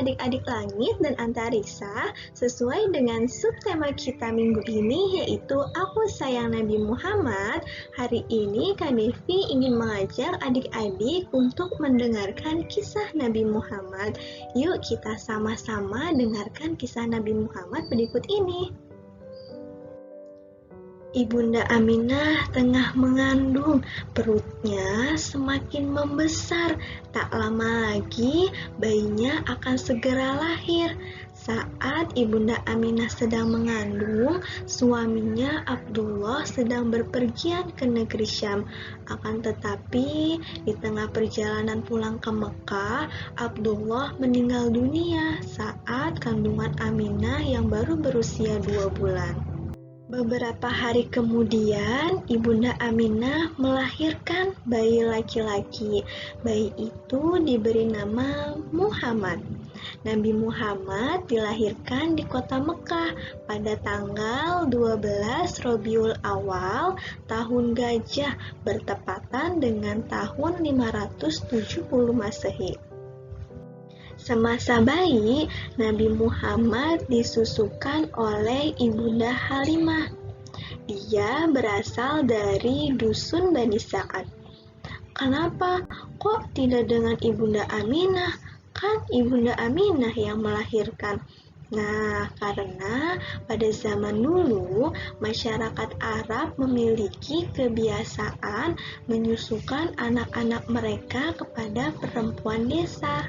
adik-adik langit dan antariksa, sesuai dengan subtema kita minggu ini yaitu Aku Sayang Nabi Muhammad. Hari ini Kak Devi ingin mengajak adik-adik untuk mendengarkan kisah Nabi Muhammad. Yuk kita sama-sama dengarkan kisah Nabi Muhammad berikut ini. Ibunda Aminah tengah mengandung, perutnya semakin membesar. Tak lama lagi bayinya akan segera lahir. Saat Ibunda Aminah sedang mengandung, suaminya Abdullah sedang berpergian ke negeri Syam. Akan tetapi, di tengah perjalanan pulang ke Mekah, Abdullah meninggal dunia saat kandungan Aminah yang baru berusia 2 bulan. Beberapa hari kemudian, Ibunda Aminah melahirkan bayi laki-laki. Bayi itu diberi nama Muhammad. Nabi Muhammad dilahirkan di kota Mekah pada tanggal 12 Rabiul Awal tahun Gajah bertepatan dengan tahun 570 Masehi. Semasa bayi, Nabi Muhammad disusukan oleh Ibunda Halimah. Dia berasal dari dusun Bani Sa'ad. Kenapa kok tidak dengan Ibunda Aminah? Kan Ibunda Aminah yang melahirkan. Nah, karena pada zaman dulu masyarakat Arab memiliki kebiasaan menyusukan anak-anak mereka kepada perempuan desa.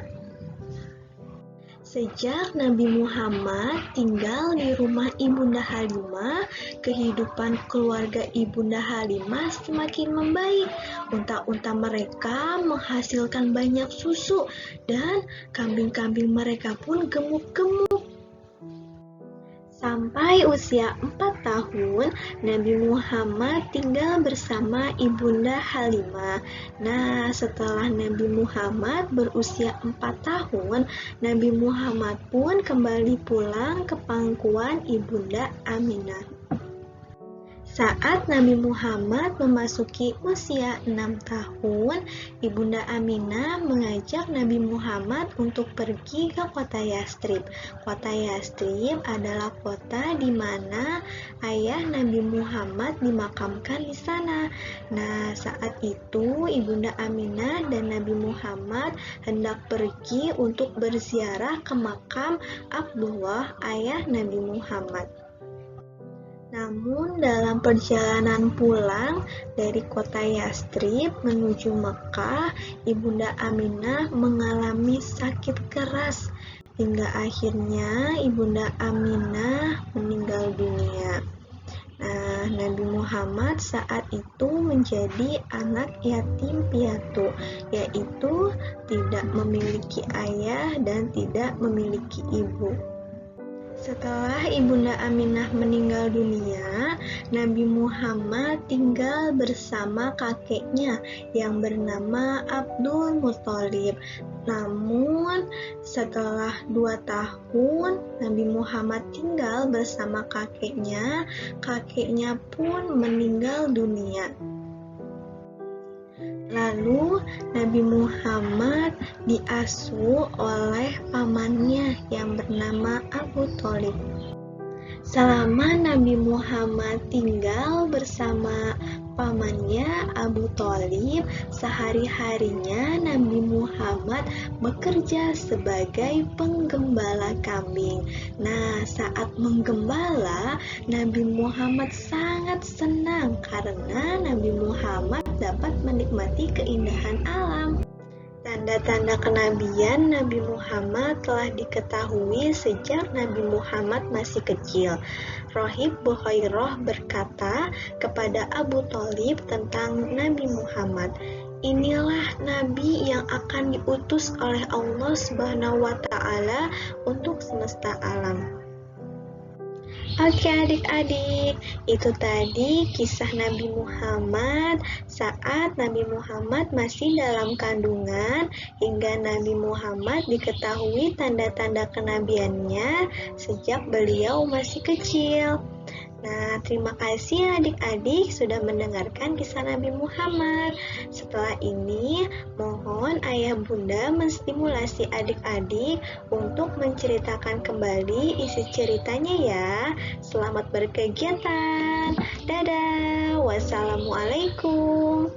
Sejak Nabi Muhammad tinggal di rumah Ibunda Halimah, kehidupan keluarga Ibunda Halimah semakin membaik. Unta-unta mereka menghasilkan banyak susu dan kambing-kambing mereka pun gemuk-gemuk. Sampai usia 4 tahun, Nabi Muhammad tinggal bersama Ibunda Halimah. Nah, setelah Nabi Muhammad berusia 4 tahun, Nabi Muhammad pun kembali pulang ke pangkuan Ibunda Aminah. Saat Nabi Muhammad memasuki usia 6 tahun, Ibunda Aminah mengajak Nabi Muhammad untuk pergi ke kota Yastrib. Kota Yastrib adalah kota di mana ayah Nabi Muhammad dimakamkan di sana. Nah, saat itu Ibunda Aminah dan Nabi Muhammad hendak pergi untuk berziarah ke makam Abdullah, ayah Nabi Muhammad. Namun dalam perjalanan pulang dari kota Yastrib menuju Mekah, Ibunda Aminah mengalami sakit keras hingga akhirnya Ibunda Aminah meninggal dunia. Nah, Nabi Muhammad saat itu menjadi anak yatim piatu, yaitu tidak memiliki ayah dan tidak memiliki ibu. Setelah Ibunda Aminah meninggal dunia, Nabi Muhammad tinggal bersama kakeknya yang bernama Abdul Muthalib. Namun, setelah 2 tahun Nabi Muhammad tinggal bersama kakeknya pun meninggal dunia. Lalu Nabi Muhammad diasuh oleh pamannya yang bernama Abu Thalib. Selama Nabi Muhammad tinggal bersama pamannya Abu Thalib, sehari-harinya Nabi Muhammad bekerja sebagai penggembala kambing. Nah, saat menggembala, Nabi Muhammad sangat senang karena Nabi Muhammad dapat menikmati keindahan alam. Tanda-tanda kenabian Nabi Muhammad telah diketahui sejak Nabi Muhammad masih kecil. Rohib Bukhairah berkata kepada Abu Thalib tentang Nabi Muhammad, "Inilah Nabi yang akan diutus oleh Allah Subhanahu wa Ta'ala untuk semesta alam." Oke adik-adik, itu tadi kisah Nabi Muhammad saat Nabi Muhammad masih dalam kandungan hingga Nabi Muhammad diketahui tanda-tanda kenabiannya sejak beliau masih kecil. Nah, terima kasih adik-adik sudah mendengarkan kisah Nabi Muhammad. Setelah ini, Mohon ayah bunda menstimulasi adik-adik untuk menceritakan kembali isi ceritanya ya. Selamat berkegiatan. Dadah. Wassalamualaikum.